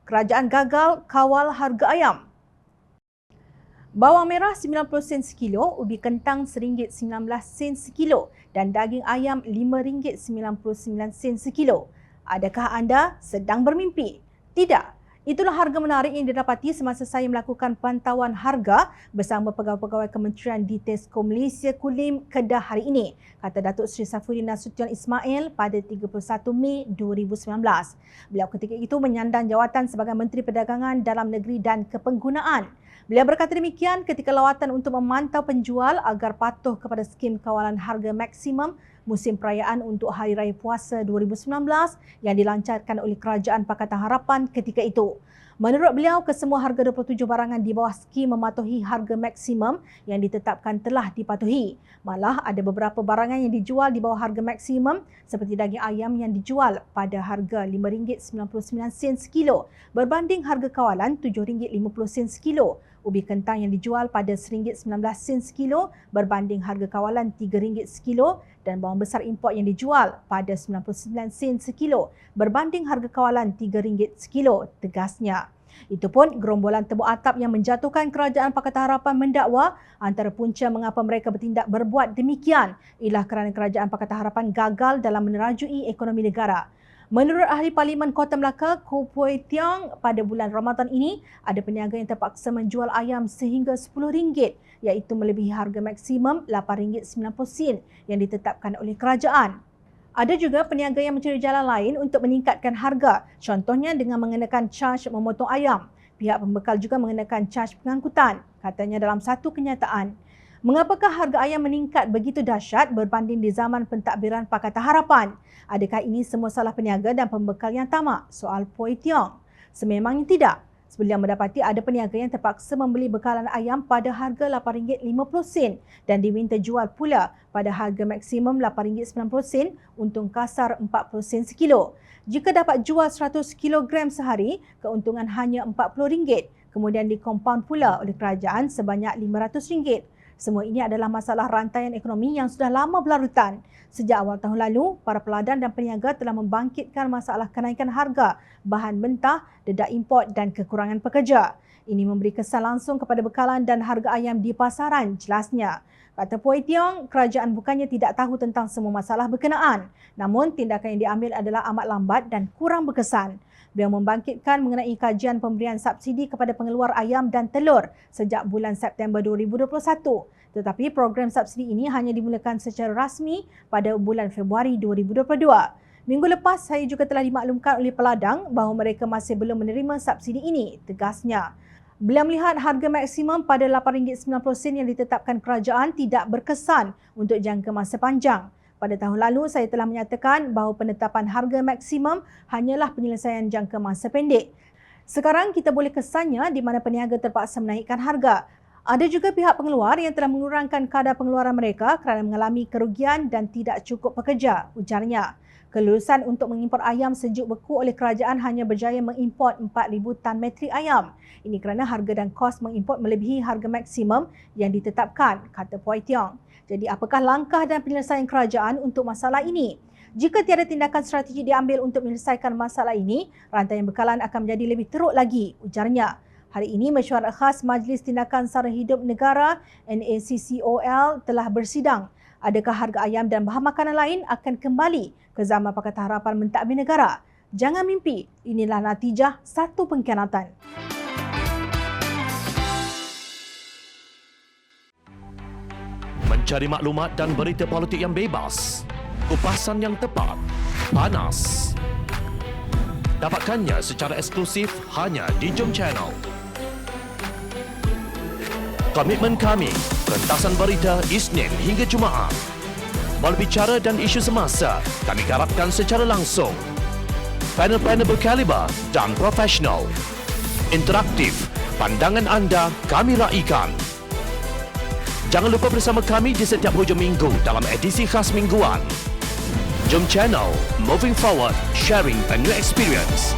kerajaan gagal kawal harga ayam. Bawang merah 90 sen sekilo, ubi kentang RM1.19 sekilo dan daging ayam RM5.99 sekilo. Adakah anda sedang bermimpi? Tidak. Itulah harga menarik yang didapati semasa saya melakukan pantauan harga bersama pegawai-pegawai Kementerian di Tesco Malaysia Kulim Kedah hari ini, kata Datuk Seri Saifuddin Nasution Ismail pada 31 Mei 2019. Beliau ketika itu menyandang jawatan sebagai Menteri Perdagangan Dalam Negeri dan Kepenggunaan. Beliau berkata demikian ketika lawatan untuk memantau penjual agar patuh kepada skim kawalan harga maksimum musim perayaan untuk Hari Raya Puasa 2019 yang dilancarkan oleh Kerajaan Pakatan Harapan ketika itu. Menurut beliau, kesemua harga 27 barangan di bawah skim mematuhi harga maksimum yang ditetapkan telah dipatuhi. Malah ada beberapa barangan yang dijual di bawah harga maksimum seperti daging ayam yang dijual pada harga RM5.99 sekilo berbanding harga kawalan RM7.50 sekilo. Ubi kentang yang dijual pada RM1.19 sekilo berbanding harga kawalan RM3 sekilo dan bawang besar import yang dijual pada 99 sen sekilo berbanding harga kawalan RM3 sekilo, tegasnya. Itu pun gerombolan tebuk atap yang menjatuhkan Kerajaan Pakatan Harapan mendakwa antara punca mengapa mereka bertindak berbuat demikian ialah kerana Kerajaan Pakatan Harapan gagal dalam menerajui ekonomi negara. Menurut Ahli Parlimen Kota Melaka, Koh Pui Tiong, pada bulan Ramadan ini ada peniaga yang terpaksa menjual ayam sehingga RM10 iaitu melebihi harga maksimum RM8.90 yang ditetapkan oleh kerajaan. Ada juga peniaga yang mencari jalan lain untuk meningkatkan harga, contohnya dengan mengenakan caj memotong ayam. Pihak pembekal juga mengenakan caj pengangkutan, katanya dalam satu kenyataan. Mengapakah harga ayam meningkat begitu dahsyat berbanding di zaman pentadbiran Pakatan Harapan? Adakah ini semua salah peniaga dan pembekal yang tamak? Soal Pui Tiong. Sememangnya tidak. Beliau mendapati ada peniaga yang terpaksa membeli bekalan ayam pada harga RM8.50 dan diminta jual pula pada harga maksimum RM8.90, untung kasar RM40 sekilo. Jika dapat jual 100 kilogram sehari, keuntungan hanya RM40, kemudian dikompaun pula oleh kerajaan sebanyak RM500. Semua ini adalah masalah rantaian ekonomi yang sudah lama berlarutan. Sejak awal tahun lalu, para peladan dan peniaga telah membangkitkan masalah kenaikan harga bahan mentah, dedak import dan kekurangan pekerja. Ini memberi kesan langsung kepada bekalan dan harga ayam di pasaran, jelasnya. Kata Pui Tiong, kerajaan bukannya tidak tahu tentang semua masalah berkenaan, namun tindakan yang diambil adalah amat lambat dan kurang berkesan. Beliau membangkitkan mengenai kajian pemberian subsidi kepada pengeluar ayam dan telur sejak bulan September 2021. Tetapi program subsidi ini hanya dimulakan secara rasmi pada bulan Februari 2022. Minggu lepas, saya juga telah dimaklumkan oleh peladang bahawa mereka masih belum menerima subsidi ini, tegasnya. Beliau melihat harga maksimum pada RM8.90 yang ditetapkan kerajaan tidak berkesan untuk jangka masa panjang. Pada tahun lalu, saya telah menyatakan bahawa penetapan harga maksimum hanyalah penyelesaian jangka masa pendek. Sekarang kita boleh kesannya di mana peniaga terpaksa menaikkan harga. Ada juga pihak pengeluar yang telah mengurangkan kadar pengeluaran mereka kerana mengalami kerugian dan tidak cukup pekerja, ujarnya. Kelulusan untuk mengimport ayam sejuk beku oleh kerajaan hanya berjaya mengimport 4,000 tan metrik ayam. Ini kerana harga dan kos mengimport melebihi harga maksimum yang ditetapkan, kata Pui Tiong. Jadi apakah langkah dan penyelesaian kerajaan untuk masalah ini? Jika tiada tindakan strategi diambil untuk menyelesaikan masalah ini, rantaian bekalan akan menjadi lebih teruk lagi, ujarnya. Hari ini, Mesyuarat Khas Majlis Tindakan Sara Hidup Negara NACCOL telah bersidang. Adakah harga ayam dan bahan makanan lain akan kembali ke zaman Pakatan Harapan mentadbir negara? Jangan mimpi, inilah natijah satu pengkhianatan. Mencari maklumat dan berita politik yang bebas, kupasan yang tepat, panas. Dapatkannya secara eksklusif hanya di Jom Channel. Komitmen kami, pentasan berita Isnin hingga Jumaat. Melalui cara dan isu semasa, kami garapkan secara langsung. Panel-panel berkaliber dan profesional. Interaktif, pandangan anda kami raikan. Jangan lupa bersama kami di setiap hujung minggu dalam edisi khas mingguan. Jom Channel, moving forward, sharing a new experience.